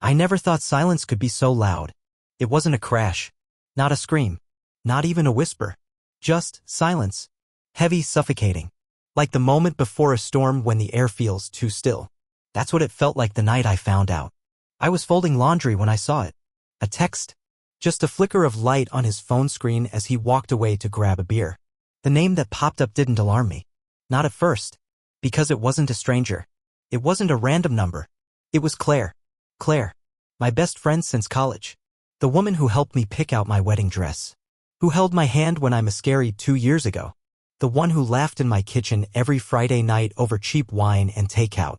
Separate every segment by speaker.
Speaker 1: I never thought silence could be so loud. It wasn't a crash. Not a scream. Not even a whisper. Just silence. Heavy, suffocating. Like the moment before a storm when the air feels too still. That's what it felt like the night I found out. I was folding laundry when I saw it. A text. Just a flicker of light on his phone screen as he walked away to grab a beer. The name that popped up didn't alarm me. Not at first. Because it wasn't a stranger. It wasn't a random number. It was Claire. Claire. My best friend since college. The woman who helped me pick out my wedding dress. Who held my hand when I miscarried 2 years ago. The one who laughed in my kitchen every Friday night over cheap wine and takeout.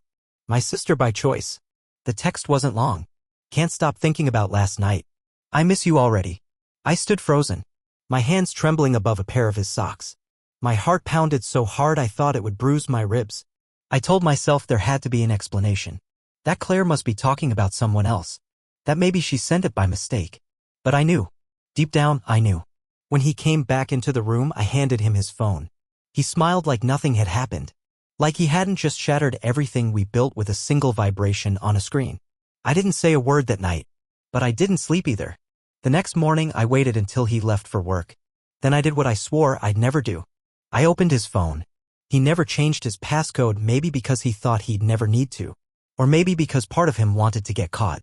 Speaker 1: My sister by choice. The text wasn't long. Can't stop thinking about last night. I miss you already. I stood frozen. My hands trembling above a pair of his socks. My heart pounded so hard I thought it would bruise my ribs. I told myself there had to be an explanation. That Claire must be talking about someone else. That maybe she sent it by mistake. But I knew. Deep down, I knew. When he came back into the room, I handed him his phone. He smiled like nothing had happened. Like he hadn't just shattered everything we built with a single vibration on a screen. I didn't say a word that night. But I didn't sleep either. The next morning, I waited until he left for work. Then I did what I swore I'd never do. I opened his phone. He never changed his passcode, maybe because he thought he'd never need to. Or maybe because part of him wanted to get caught.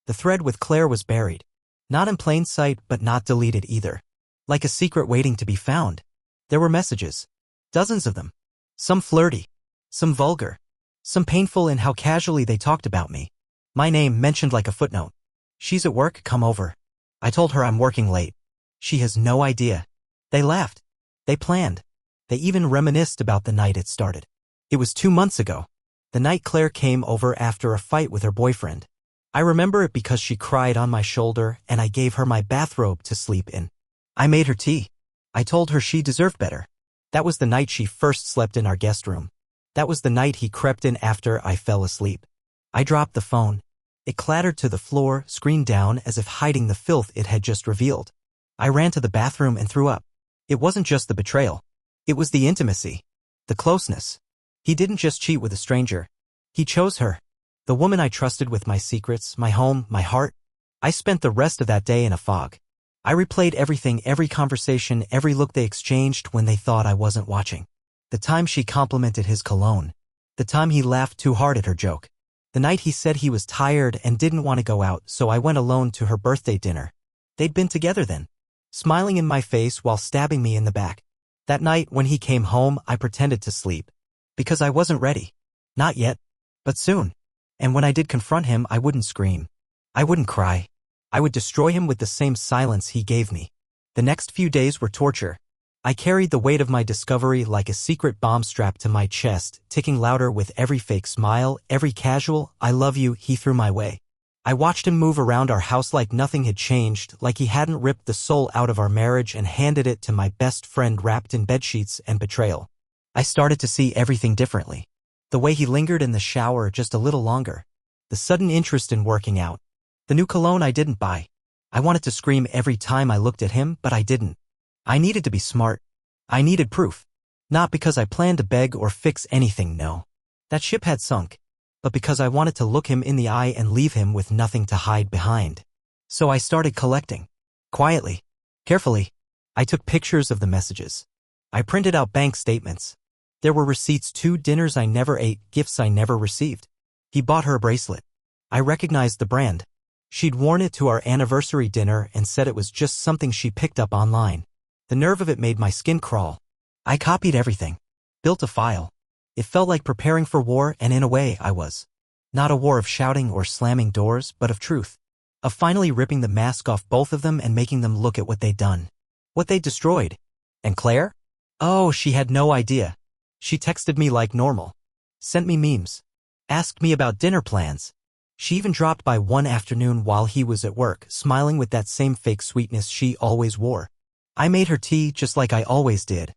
Speaker 1: The thread with Claire was buried. Not in plain sight, but not deleted either. Like a secret waiting to be found. There were messages. Dozens of them. Some flirty. Some vulgar. Some painful in how casually they talked about me. My name mentioned like a footnote. She's at work, come over. I told her I'm working late. She has no idea. They laughed. They planned. They even reminisced about the night it started. It was 2 months ago. The night Claire came over after a fight with her boyfriend. I remember it because she cried on my shoulder and I gave her my bathrobe to sleep in. I made her tea. I told her she deserved better. That was the night she first slept in our guest room. That was the night he crept in after I fell asleep. I dropped the phone. It clattered to the floor, screen down as if hiding the filth it had just revealed. I ran to the bathroom and threw up. It wasn't just the betrayal. It was the intimacy. The closeness. He didn't just cheat with a stranger. He chose her. The woman I trusted with my secrets, my home, my heart. I spent the rest of that day in a fog. I replayed everything, every conversation, every look they exchanged when they thought I wasn't watching. The time she complimented his cologne. The time he laughed too hard at her joke. The night he said he was tired and didn't want to go out, so I went alone to her birthday dinner. They'd been together then. Smiling in my face while stabbing me in the back. That night when he came home, I pretended to sleep. Because I wasn't ready. Not yet. But soon. And when I did confront him, I wouldn't scream. I wouldn't cry. I would destroy him with the same silence he gave me. The next few days were torture. I carried the weight of my discovery like a secret bomb strapped to my chest, ticking louder with every fake smile, every casual, I love you, he threw my way. I watched him move around our house like nothing had changed, like he hadn't ripped the soul out of our marriage and handed it to my best friend wrapped in bedsheets and betrayal. I started to see everything differently. The way he lingered in the shower just a little longer. The sudden interest in working out. The new cologne I didn't buy. I wanted to scream every time I looked at him, but I didn't. I needed to be smart. I needed proof. Not because I planned to beg or fix anything, no. That ship had sunk. But because I wanted to look him in the eye and leave him with nothing to hide behind. So I started collecting. Quietly. Carefully. I took pictures of the messages. I printed out bank statements. There were receipts too, dinners I never ate, gifts I never received. He bought her a bracelet. I recognized the brand. She'd worn it to our anniversary dinner and said it was just something she picked up online. The nerve of it made my skin crawl. I copied everything. Built a file. It felt like preparing for war, and in a way I was. Not a war of shouting or slamming doors, but of truth. Of finally ripping the mask off both of them and making them look at what they'd done. What they'd destroyed. And Claire? Oh, she had no idea. She texted me like normal. Sent me memes. Asked me about dinner plans. She even dropped by one afternoon while he was at work, smiling with that same fake sweetness she always wore. I made her tea just like I always did.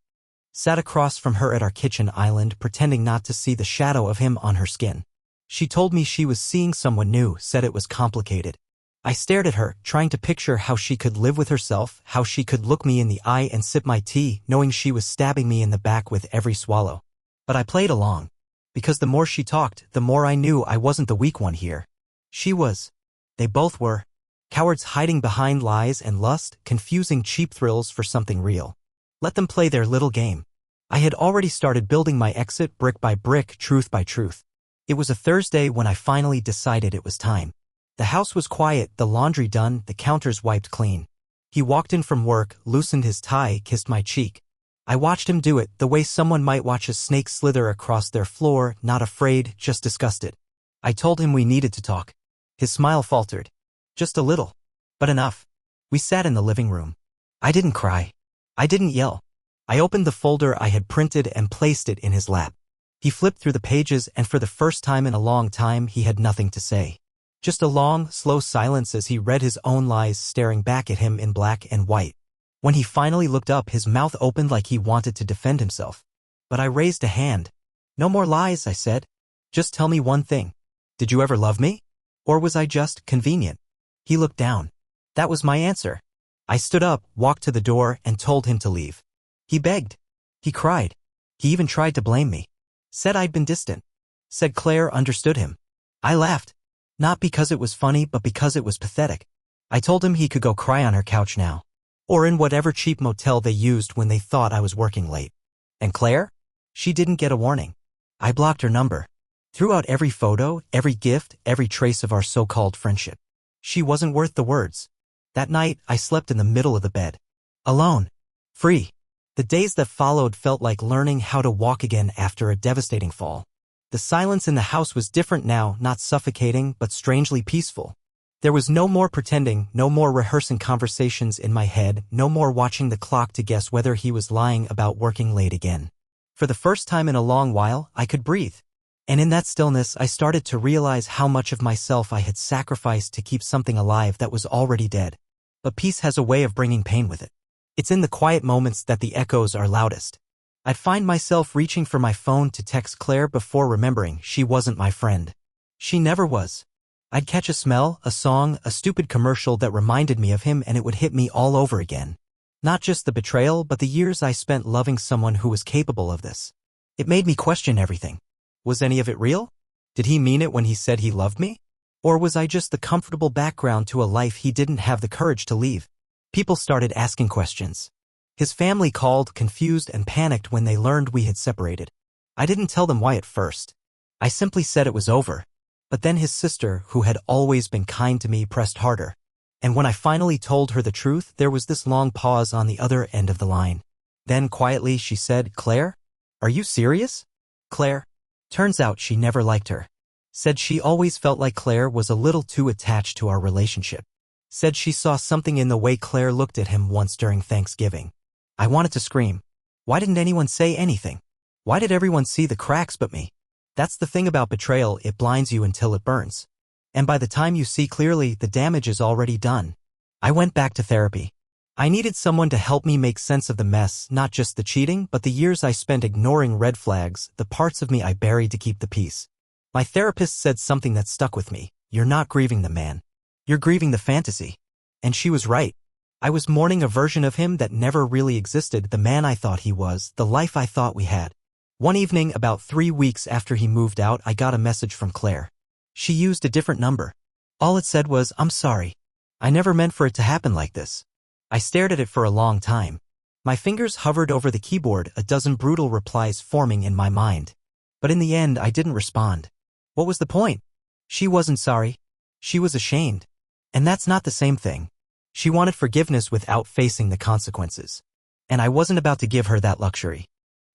Speaker 1: Sat across from her at our kitchen island, pretending not to see the shadow of him on her skin. She told me she was seeing someone new, said it was complicated. I stared at her, trying to picture how she could live with herself, how she could look me in the eye and sip my tea, knowing she was stabbing me in the back with every swallow. But I played along. Because the more she talked, the more I knew I wasn't the weak one here. She was. They both were. Cowards hiding behind lies and lust, confusing cheap thrills for something real. Let them play their little game. I had already started building my exit brick by brick, truth by truth. It was a Thursday when I finally decided it was time. The house was quiet, the laundry done, the counters wiped clean. He walked in from work, loosened his tie, kissed my cheek. I watched him do it, the way someone might watch a snake slither across their floor, not afraid, just disgusted. I told him we needed to talk. His smile faltered. Just a little. But enough. We sat in the living room. I didn't cry. I didn't yell. I opened the folder I had printed and placed it in his lap. He flipped through the pages, and for the first time in a long time he had nothing to say. Just a long, slow silence as he read his own lies staring back at him in black and white. When he finally looked up, his mouth opened like he wanted to defend himself. But I raised a hand. No more lies, I said. Just tell me one thing. Did you ever love me? Or was I just convenient? He looked down. That was my answer. I stood up, walked to the door, and told him to leave. He begged. He cried. He even tried to blame me. Said I'd been distant. Said Claire understood him. I laughed. Not because it was funny, but because it was pathetic. I told him he could go cry on her couch now. Or in whatever cheap motel they used when they thought I was working late. And Claire? She didn't get a warning. I blocked her number. Threw out every photo, every gift, every trace of our so-called friendship. She wasn't worth the words. That night, I slept in the middle of the bed. Alone. Free. The days that followed felt like learning how to walk again after a devastating fall. The silence in the house was different now, not suffocating, but strangely peaceful. There was no more pretending, no more rehearsing conversations in my head, no more watching the clock to guess whether he was lying about working late again. For the first time in a long while, I could breathe. And in that stillness, I started to realize how much of myself I had sacrificed to keep something alive that was already dead. But peace has a way of bringing pain with it. It's in the quiet moments that the echoes are loudest. I'd find myself reaching for my phone to text Claire before remembering she wasn't my friend. She never was. I'd catch a smell, a song, a stupid commercial that reminded me of him, and it would hit me all over again. Not just the betrayal, but the years I spent loving someone who was capable of this. It made me question everything. Was any of it real? Did he mean it when he said he loved me? Or was I just the comfortable background to a life he didn't have the courage to leave? People started asking questions. His family called, confused and panicked when they learned we had separated. I didn't tell them why at first. I simply said it was over. But then his sister, who had always been kind to me, pressed harder. And when I finally told her the truth, there was this long pause on the other end of the line. Then quietly she said, "Claire? Are you serious?" Claire. Turns out she never liked her. Said she always felt like Claire was a little too attached to our relationship. Said she saw something in the way Claire looked at him once during Thanksgiving. I wanted to scream. Why didn't anyone say anything? Why did everyone see the cracks but me? That's the thing about betrayal, it blinds you until it burns. And by the time you see clearly, the damage is already done. I went back to therapy. I needed someone to help me make sense of the mess, not just the cheating, but the years I spent ignoring red flags, the parts of me I buried to keep the peace. My therapist said something that stuck with me. You're not grieving the man. You're grieving the fantasy. And she was right. I was mourning a version of him that never really existed, the man I thought he was, the life I thought we had. One evening, about 3 weeks after he moved out, I got a message from Claire. She used a different number. All it said was, "I'm sorry. I never meant for it to happen like this." I stared at it for a long time. My fingers hovered over the keyboard, a dozen brutal replies forming in my mind. But in the end, I didn't respond. What was the point? She wasn't sorry. She was ashamed. And that's not the same thing. She wanted forgiveness without facing the consequences. And I wasn't about to give her that luxury.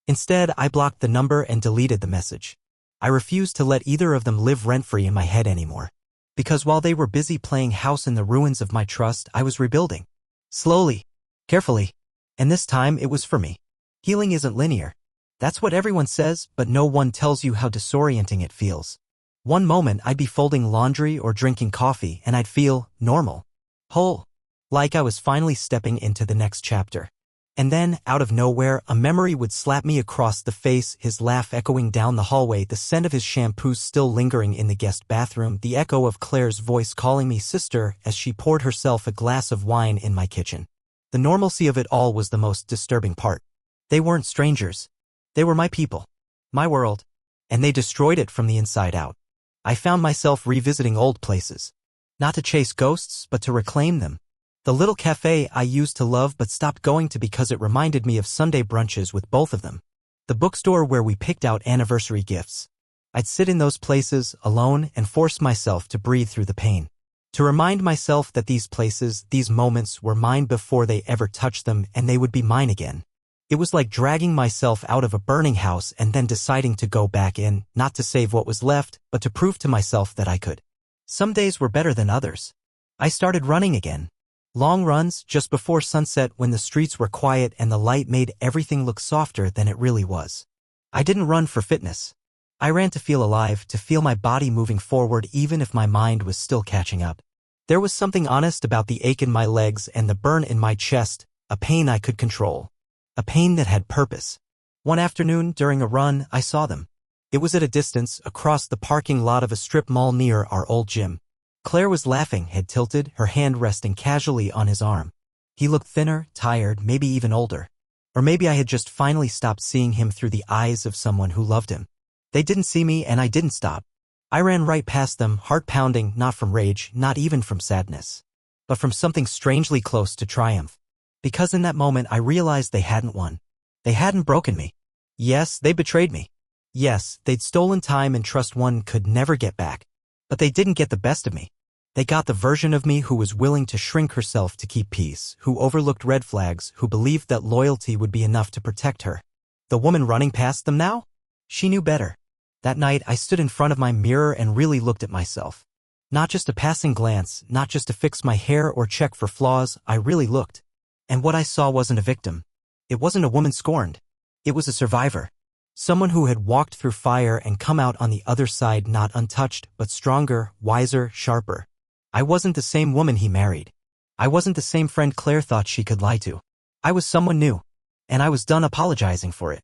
Speaker 1: Instead, I blocked the number and deleted the message. I refused to let either of them live rent-free in my head anymore. Because while they were busy playing house in the ruins of my trust, I was rebuilding. Slowly. Carefully. And this time, it was for me. Healing isn't linear. That's what everyone says, but no one tells you how disorienting it feels. One moment, I'd be folding laundry or drinking coffee, and I'd feel normal. Whole. Like I was finally stepping into the next chapter. And then, out of nowhere, a memory would slap me across the face, his laugh echoing down the hallway, the scent of his shampoo still lingering in the guest bathroom, the echo of Claire's voice calling me sister as she poured herself a glass of wine in my kitchen. The normalcy of it all was the most disturbing part. They weren't strangers. They were my people. My world. And they destroyed it from the inside out. I found myself revisiting old places. Not to chase ghosts, but to reclaim them. The little cafe I used to love but stopped going to because it reminded me of Sunday brunches with both of them. The bookstore where we picked out anniversary gifts. I'd sit in those places, alone, and force myself to breathe through the pain. To remind myself that these places, these moments, were mine before they ever touched them, and they would be mine again. It was like dragging myself out of a burning house and then deciding to go back in, not to save what was left, but to prove to myself that I could. Some days were better than others. I started running again. Long runs just before sunset when the streets were quiet and the light made everything look softer than it really was. I didn't run for fitness. I ran to feel alive, to feel my body moving forward even if my mind was still catching up. There was something honest about the ache in my legs and the burn in my chest, a pain I could control. A pain that had purpose. One afternoon, during a run, I saw them. It was at a distance, across the parking lot of a strip mall near our old gym. Claire was laughing, head tilted, her hand resting casually on his arm. He looked thinner, tired, maybe even older. Or maybe I had just finally stopped seeing him through the eyes of someone who loved him. They didn't see me and I didn't stop. I ran right past them, heart pounding, not from rage, not even from sadness, but from something strangely close to triumph. Because in that moment I realized they hadn't won. They hadn't broken me. Yes, they betrayed me. Yes, they'd stolen time and trust one could never get back. But they didn't get the best of me. They got the version of me who was willing to shrink herself to keep peace, who overlooked red flags, who believed that loyalty would be enough to protect her. The woman running past them now? She knew better. That night I stood in front of my mirror and really looked at myself. Not just a passing glance, not just to fix my hair or check for flaws, I really looked. And what I saw wasn't a victim. It wasn't a woman scorned. It was a survivor. Someone who had walked through fire and come out on the other side not untouched, but stronger, wiser, sharper. I wasn't the same woman he married. I wasn't the same friend Claire thought she could lie to. I was someone new. And I was done apologizing for it.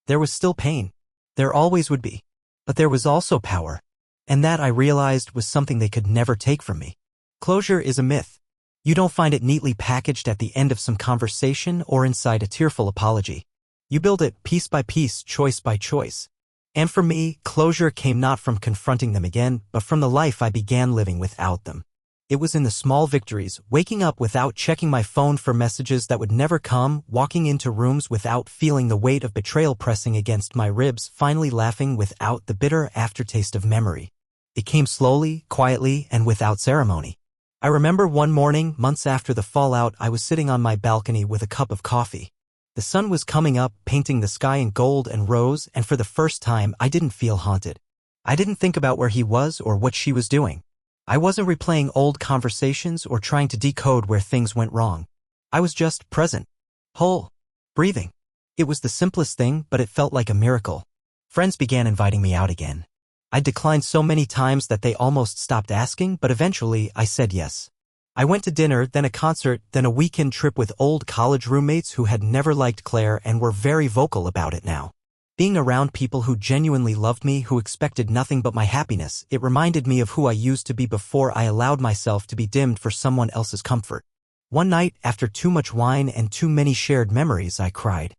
Speaker 1: There was still pain. There always would be. But there was also power. And that I realized was something they could never take from me. Closure is a myth. You don't find it neatly packaged at the end of some conversation or inside a tearful apology. You build it piece by piece, choice by choice. And for me, closure came not from confronting them again, but from the life I began living without them. It was in the small victories, waking up without checking my phone for messages that would never come, walking into rooms without feeling the weight of betrayal pressing against my ribs, finally laughing without the bitter aftertaste of memory. It came slowly, quietly, and without ceremony. I remember one morning, months after the fallout, I was sitting on my balcony with a cup of coffee. The sun was coming up, painting the sky in gold and rose, and for the first time, I didn't feel haunted. I didn't think about where he was or what she was doing. I wasn't replaying old conversations or trying to decode where things went wrong. I was just present. Whole. Breathing. It was the simplest thing, but it felt like a miracle. Friends began inviting me out again. I declined so many times that they almost stopped asking, but eventually I said yes. I went to dinner, then a concert, then a weekend trip with old college roommates who had never liked Claire and were very vocal about it now. Being around people who genuinely loved me, who expected nothing but my happiness, it reminded me of who I used to be before I allowed myself to be dimmed for someone else's comfort. One night, after too much wine and too many shared memories, I cried.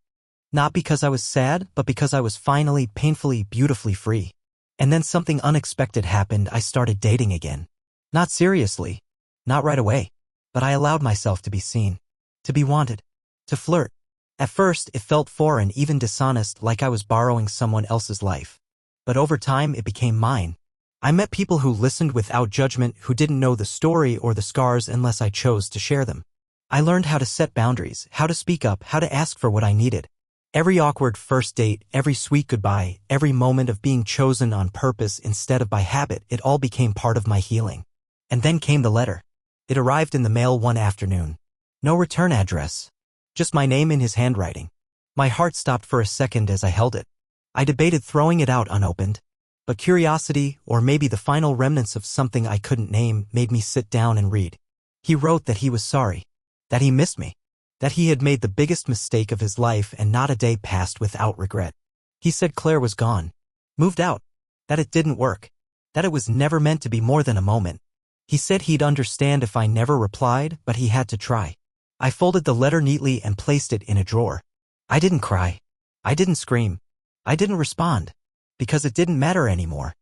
Speaker 1: Not because I was sad, but because I was finally, painfully, beautifully free. And then something unexpected happened. I started dating again. Not seriously. Not right away. But I allowed myself to be seen. To be wanted. To flirt. At first, it felt foreign, even dishonest, like I was borrowing someone else's life. But over time, it became mine. I met people who listened without judgment, who didn't know the story or the scars unless I chose to share them. I learned how to set boundaries, how to speak up, how to ask for what I needed. Every awkward first date, every sweet goodbye, every moment of being chosen on purpose instead of by habit, it all became part of my healing. And then came the letter. It arrived in the mail one afternoon. No return address. Just my name in his handwriting. My heart stopped for a second as I held it. I debated throwing it out unopened. But curiosity, or maybe the final remnants of something I couldn't name, made me sit down and read. He wrote that he was sorry. That he missed me. That he had made the biggest mistake of his life and not a day passed without regret. He said Claire was gone. Moved out. That it didn't work. That it was never meant to be more than a moment. He said he'd understand if I never replied, but he had to try. I folded the letter neatly and placed it in a drawer. I didn't cry. I didn't scream. I didn't respond. Because it didn't matter anymore.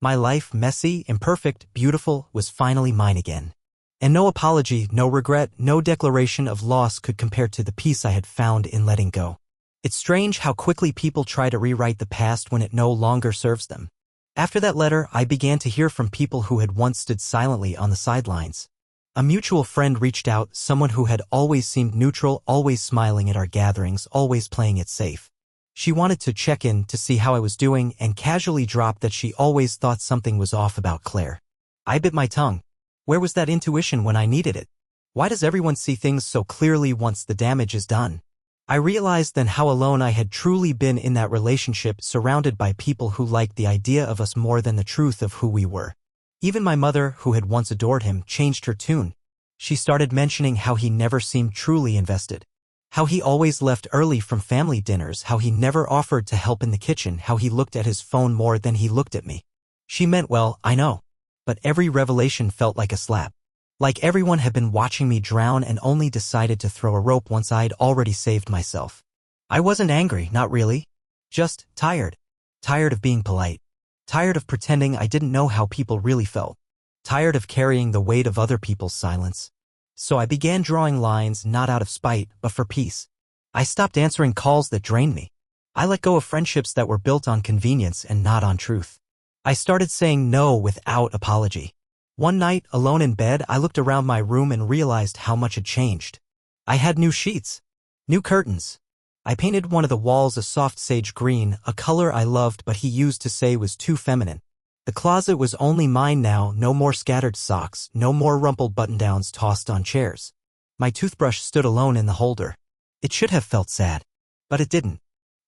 Speaker 1: My life, messy, imperfect, beautiful, was finally mine again. And no apology, no regret, no declaration of loss could compare to the peace I had found in letting go. It's strange how quickly people try to rewrite the past when it no longer serves them. After that letter, I began to hear from people who had once stood silently on the sidelines. A mutual friend reached out, someone who had always seemed neutral, always smiling at our gatherings, always playing it safe. She wanted to check in to see how I was doing and casually dropped that she always thought something was off about Claire. I bit my tongue. Where was that intuition when I needed it? Why does everyone see things so clearly once the damage is done? I realized then how alone I had truly been in that relationship, surrounded by people who liked the idea of us more than the truth of who we were. Even my mother, who had once adored him, changed her tune. She started mentioning how he never seemed truly invested. How he always left early from family dinners, how he never offered to help in the kitchen, how he looked at his phone more than he looked at me. She meant well, I know. But every revelation felt like a slap. Like everyone had been watching me drown and only decided to throw a rope once I'd already saved myself. I wasn't angry, not really. Just tired. Tired of being polite. Tired of pretending I didn't know how people really felt. Tired of carrying the weight of other people's silence. So I began drawing lines, not out of spite, but for peace. I stopped answering calls that drained me. I let go of friendships that were built on convenience and not on truth. I started saying no without apology. One night, alone in bed, I looked around my room and realized how much had changed. I had new sheets. New curtains. I painted one of the walls a soft sage green, a color I loved but he used to say was too feminine. The closet was only mine now, no more scattered socks, no more rumpled button-downs tossed on chairs. My toothbrush stood alone in the holder. It should have felt sad. But it didn't.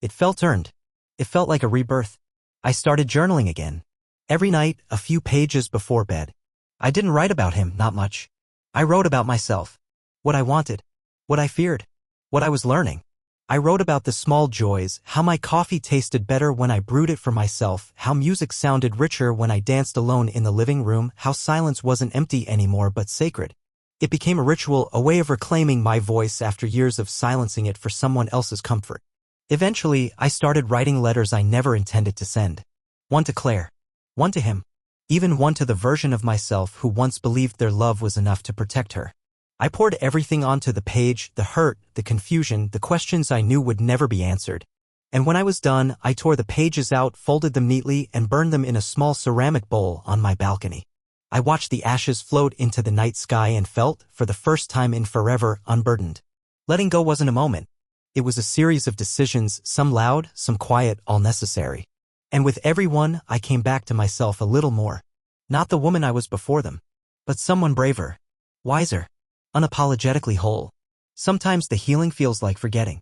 Speaker 1: It felt earned. It felt like a rebirth. I started journaling again. Every night, a few pages before bed. I didn't write about him, not much. I wrote about myself. What I wanted. What I feared. What I was learning. I wrote about the small joys, how my coffee tasted better when I brewed it for myself, how music sounded richer when I danced alone in the living room, how silence wasn't empty anymore but sacred. It became a ritual, a way of reclaiming my voice after years of silencing it for someone else's comfort. Eventually, I started writing letters I never intended to send. One to Claire. One to him. Even one to the version of myself who once believed their love was enough to protect her. I poured everything onto the page, the hurt, the confusion, the questions I knew would never be answered. And when I was done, I tore the pages out, folded them neatly, and burned them in a small ceramic bowl on my balcony. I watched the ashes float into the night sky and felt, for the first time in forever, unburdened. Letting go wasn't a moment. It was a series of decisions, some loud, some quiet, all necessary. And with every one, I came back to myself a little more. Not the woman I was before them, but someone braver, wiser, unapologetically whole. Sometimes the healing feels like forgetting.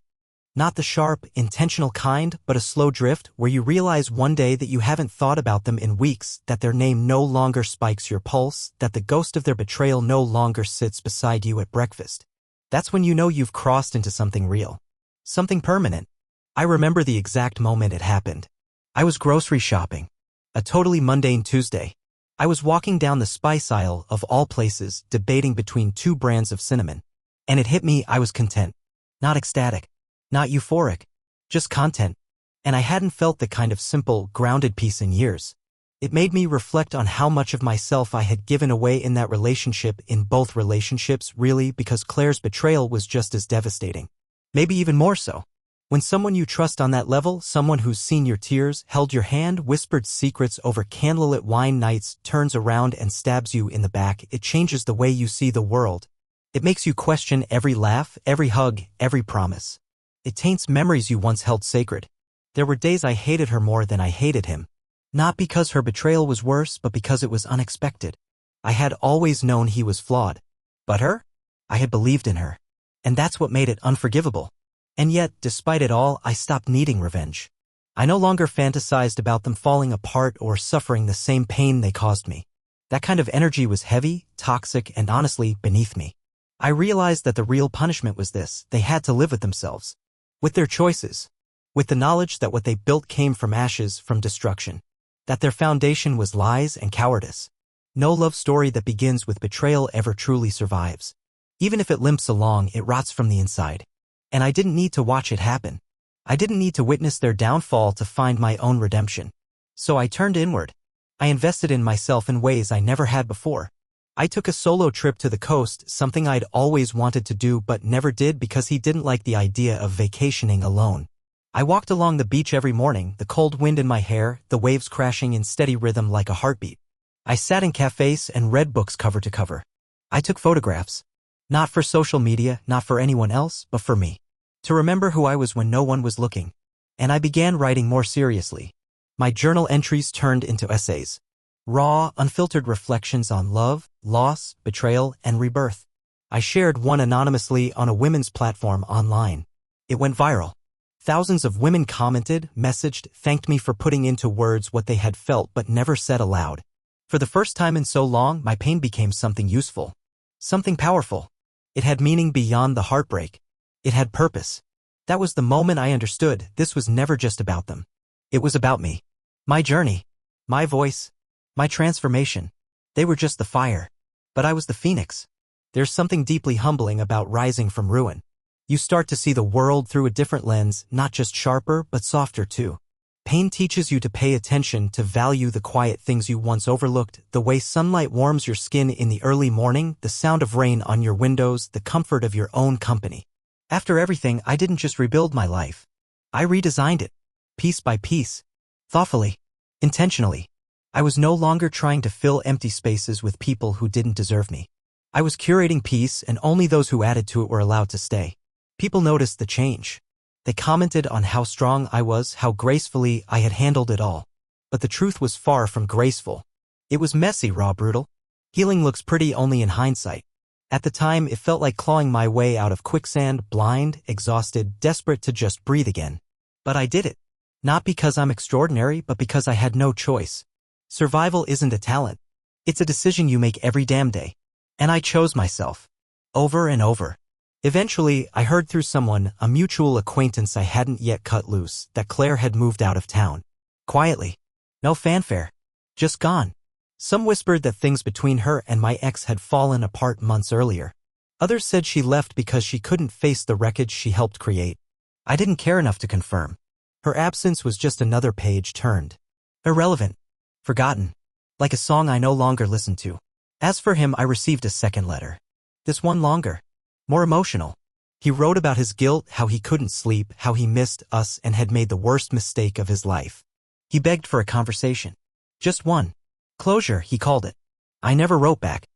Speaker 1: Not the sharp, intentional kind, but a slow drift where you realize one day that you haven't thought about them in weeks, that their name no longer spikes your pulse, that the ghost of their betrayal no longer sits beside you at breakfast. That's when you know you've crossed into something real. Something permanent. I remember the exact moment it happened. I was grocery shopping. A totally mundane Tuesday. I was walking down the spice aisle of all places, debating between two brands of cinnamon. And it hit me, I was content. Not ecstatic. Not euphoric. Just content. And I hadn't felt the kind of simple, grounded peace in years. It made me reflect on how much of myself I had given away in that relationship, in both relationships, really, because Claire's betrayal was just as devastating. Maybe even more so. When someone you trust on that level, someone who's seen your tears, held your hand, whispered secrets over candlelit wine nights, turns around and stabs you in the back, it changes the way you see the world. It makes you question every laugh, every hug, every promise. It taints memories you once held sacred. There were days I hated her more than I hated him. Not because her betrayal was worse, but because it was unexpected. I had always known he was flawed. But her? I had believed in her. And that's what made it unforgivable. And yet, despite it all, I stopped needing revenge. I no longer fantasized about them falling apart or suffering the same pain they caused me. That kind of energy was heavy, toxic, and honestly, beneath me. I realized that the real punishment was this: they had to live with themselves. With their choices. With the knowledge that what they built came from ashes, from destruction. That their foundation was lies and cowardice. No love story that begins with betrayal ever truly survives. Even if it limps along, it rots from the inside. And I didn't need to watch it happen. I didn't need to witness their downfall to find my own redemption. So I turned inward. I invested in myself in ways I never had before. I took a solo trip to the coast, something I'd always wanted to do but never did because he didn't like the idea of vacationing alone. I walked along the beach every morning, the cold wind in my hair, the waves crashing in steady rhythm like a heartbeat. I sat in cafes and read books cover to cover. I took photographs. Not for social media, not for anyone else, but for me. To remember who I was when no one was looking. And I began writing more seriously. My journal entries turned into essays. Raw, unfiltered reflections on love, loss, betrayal, and rebirth. I shared one anonymously on a women's platform online. It went viral. Thousands of women commented, messaged, thanked me for putting into words what they had felt but never said aloud. For the first time in so long, my pain became something useful. Something powerful. It had meaning beyond the heartbreak. It had purpose. That was the moment I understood this was never just about them. It was about me. My journey. My voice. My transformation. They were just the fire. But I was the phoenix. There's something deeply humbling about rising from ruin. You start to see the world through a different lens, not just sharper, but softer too. Pain teaches you to pay attention, to value the quiet things you once overlooked, the way sunlight warms your skin in the early morning, the sound of rain on your windows, the comfort of your own company. After everything, I didn't just rebuild my life. I redesigned it. Piece by piece. Thoughtfully. Intentionally. I was no longer trying to fill empty spaces with people who didn't deserve me. I was curating peace, and only those who added to it were allowed to stay. People noticed the change. They commented on how strong I was, how gracefully I had handled it all. But the truth was far from graceful. It was messy, raw, brutal. Healing looks pretty only in hindsight. At the time, it felt like clawing my way out of quicksand, blind, exhausted, desperate to just breathe again. But I did it. Not because I'm extraordinary, but because I had no choice. Survival isn't a talent. It's a decision you make every damn day. And I chose myself. Over and over. Eventually, I heard through someone, a mutual acquaintance I hadn't yet cut loose, that Claire had moved out of town. Quietly. No fanfare. Just gone. Some whispered that things between her and my ex had fallen apart months earlier. Others said she left because she couldn't face the wreckage she helped create. I didn't care enough to confirm. Her absence was just another page turned. Irrelevant. Forgotten. Like a song I no longer listened to. As for him, I received a second letter. This one longer. More emotional. He wrote about his guilt, how he couldn't sleep, how he missed us and had made the worst mistake of his life. He begged for a conversation. Just one. Closure, he called it. I never wrote back.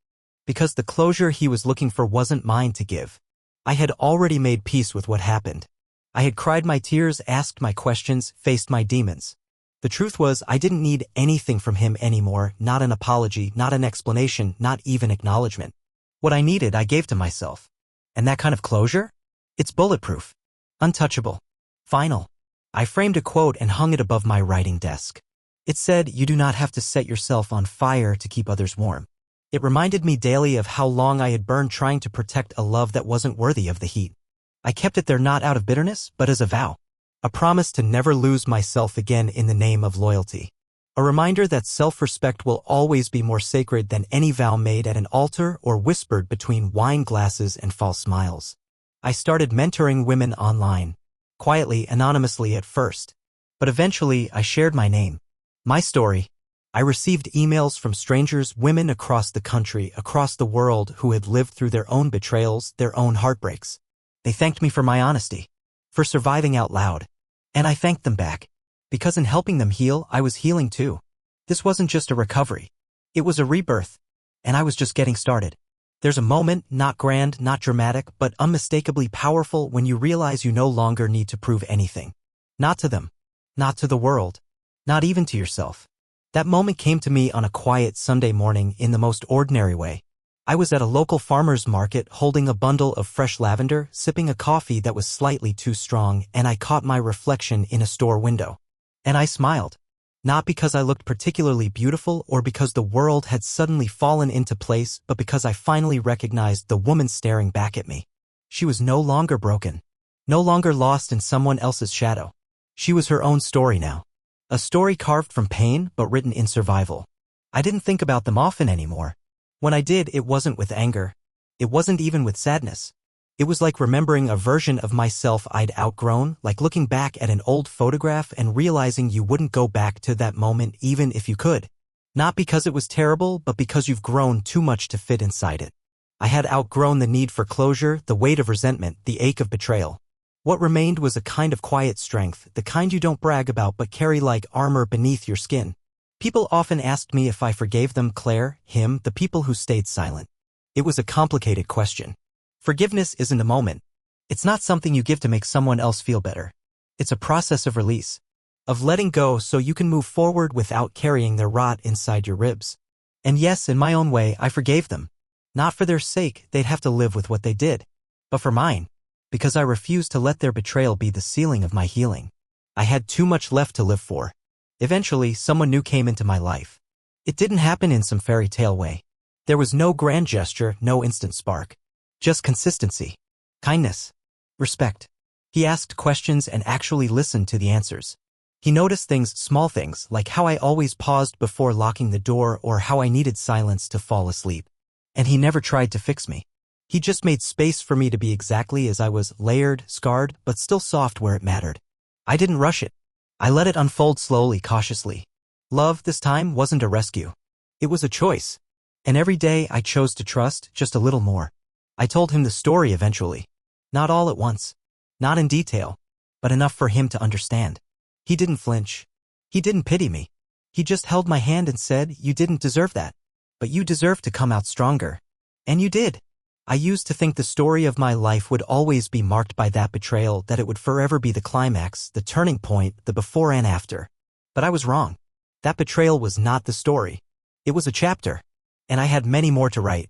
Speaker 1: Because the closure he was looking for wasn't mine to give. I had already made peace with what happened. I had cried my tears, asked my questions, faced my demons. The truth was, I didn't need anything from him anymore, not an apology, not an explanation, not even acknowledgement. What I needed, I gave to myself. And that kind of closure? It's bulletproof. Untouchable. Final. I framed a quote and hung it above my writing desk. It said, "You do not have to set yourself on fire to keep others warm." It reminded me daily of how long I had burned trying to protect a love that wasn't worthy of the heat. I kept it there not out of bitterness, but as a vow. A promise to never lose myself again in the name of loyalty. A reminder that self-respect will always be more sacred than any vow made at an altar or whispered between wine glasses and false smiles. I started mentoring women online. Quietly, anonymously at first. But eventually, I shared my name. My story. I received emails from strangers, women across the country, across the world who had lived through their own betrayals, their own heartbreaks. They thanked me for my honesty. For surviving out loud. And I thanked them back. Because in helping them heal, I was healing too. This wasn't just a recovery. It was a rebirth. And I was just getting started. There's a moment, not grand, not dramatic, but unmistakably powerful when you realize you no longer need to prove anything. Not to them. Not to the world. Not even to yourself. That moment came to me on a quiet Sunday morning in the most ordinary way. I was at a local farmer's market holding a bundle of fresh lavender, sipping a coffee that was slightly too strong, and I caught my reflection in a store window. And I smiled. Not because I looked particularly beautiful or because the world had suddenly fallen into place, but because I finally recognized the woman staring back at me. She was no longer broken. No longer lost in someone else's shadow. She was her own story now. A story carved from pain, but written in survival. I didn't think about them often anymore. When I did, it wasn't with anger. It wasn't even with sadness. It was like remembering a version of myself I'd outgrown, like looking back at an old photograph and realizing you wouldn't go back to that moment even if you could. Not because it was terrible, but because you've grown too much to fit inside it. I had outgrown the need for closure, the weight of resentment, the ache of betrayal. What remained was a kind of quiet strength, the kind you don't brag about but carry like armor beneath your skin. People often asked me if I forgave them, Claire, him, the people who stayed silent. It was a complicated question. Forgiveness isn't a moment. It's not something you give to make someone else feel better. It's a process of release, of letting go so you can move forward without carrying their rot inside your ribs. And yes, in my own way, I forgave them. Not for their sake, they'd have to live with what they did, but for mine. Because I refused to let their betrayal be the ceiling of my healing. I had too much left to live for. Eventually, someone new came into my life. It didn't happen in some fairy tale way. There was no grand gesture, no instant spark. Just consistency, kindness, respect. He asked questions and actually listened to the answers. He noticed things, small things, like how I always paused before locking the door or how I needed silence to fall asleep. And he never tried to fix me. He just made space for me to be exactly as I was, layered, scarred, but still soft where it mattered. I didn't rush it. I let it unfold slowly, cautiously. Love, this time, wasn't a rescue. It was a choice. And every day I chose to trust just a little more. I told him the story eventually. Not all at once. Not in detail. But enough for him to understand. He didn't flinch. He didn't pity me. He just held my hand and said, "You didn't deserve that. But you deserve to come out stronger." And you did. I used to think the story of my life would always be marked by that betrayal, that it would forever be the climax, the turning point, the before and after. But I was wrong. That betrayal was not the story. It was a chapter. And I had many more to write.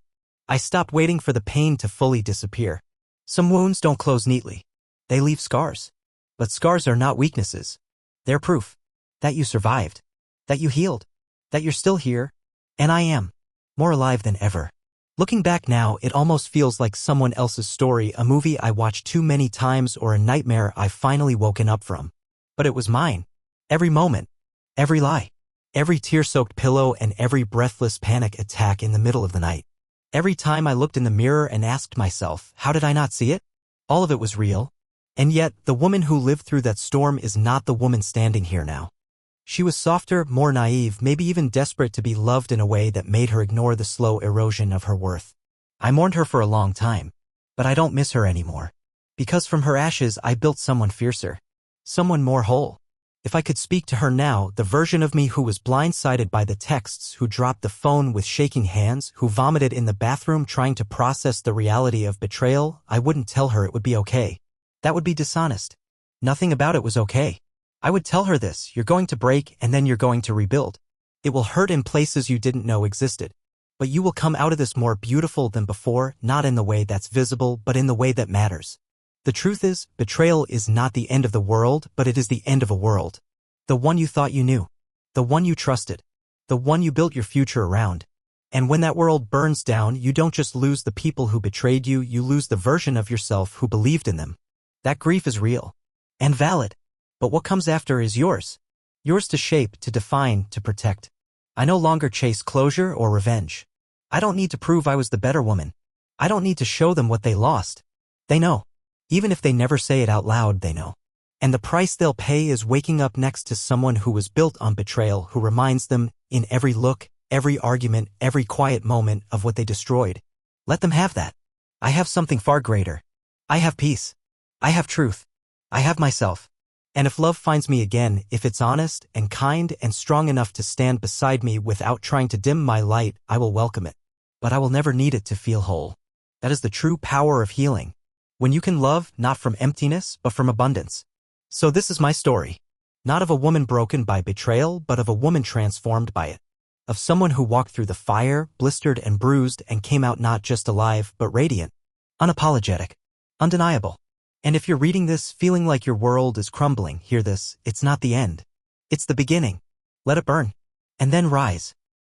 Speaker 1: I stopped waiting for the pain to fully disappear. Some wounds don't close neatly. They leave scars. But scars are not weaknesses. They're proof that you survived, that you healed, that you're still here, and I am, more alive than ever. Looking back now, it almost feels like someone else's story, a movie I watched too many times or a nightmare I've finally woken up from. But it was mine. Every moment, every lie, every tear-soaked pillow and every breathless panic attack in the middle of the night. Every time I looked in the mirror and asked myself, how did I not see it? All of it was real. And yet, the woman who lived through that storm is not the woman standing here now. She was softer, more naive, maybe even desperate to be loved in a way that made her ignore the slow erosion of her worth. I mourned her for a long time, but I don't miss her anymore. Because from her ashes I built someone fiercer, someone more whole. If I could speak to her now, the version of me who was blindsided by the texts, who dropped the phone with shaking hands, who vomited in the bathroom trying to process the reality of betrayal, I wouldn't tell her it would be okay. That would be dishonest. Nothing about it was okay. I would tell her this: you're going to break and then you're going to rebuild. It will hurt in places you didn't know existed. But you will come out of this more beautiful than before, not in the way that's visible, but in the way that matters. The truth is, betrayal is not the end of the world, but it is the end of a world. The one you thought you knew. The one you trusted. The one you built your future around. And when that world burns down, you don't just lose the people who betrayed you, you lose the version of yourself who believed in them. That grief is real. And valid. But what comes after is yours. Yours to shape, to define, to protect. I no longer chase closure or revenge. I don't need to prove I was the better woman. I don't need to show them what they lost. They know. Even if they never say it out loud, they know. And the price they'll pay is waking up next to someone who was built on betrayal, who reminds them, in every look, every argument, every quiet moment, of what they destroyed. Let them have that. I have something far greater. I have peace. I have truth. I have myself. And if love finds me again, if it's honest and kind and strong enough to stand beside me without trying to dim my light, I will welcome it. But I will never need it to feel whole. That is the true power of healing. When you can love, not from emptiness, but from abundance. So this is my story. Not of a woman broken by betrayal, but of a woman transformed by it. Of someone who walked through the fire, blistered and bruised, and came out not just alive, but radiant. Unapologetic. Undeniable. And if you're reading this feeling like your world is crumbling, hear this: it's not the end. It's the beginning. Let it burn. And then rise.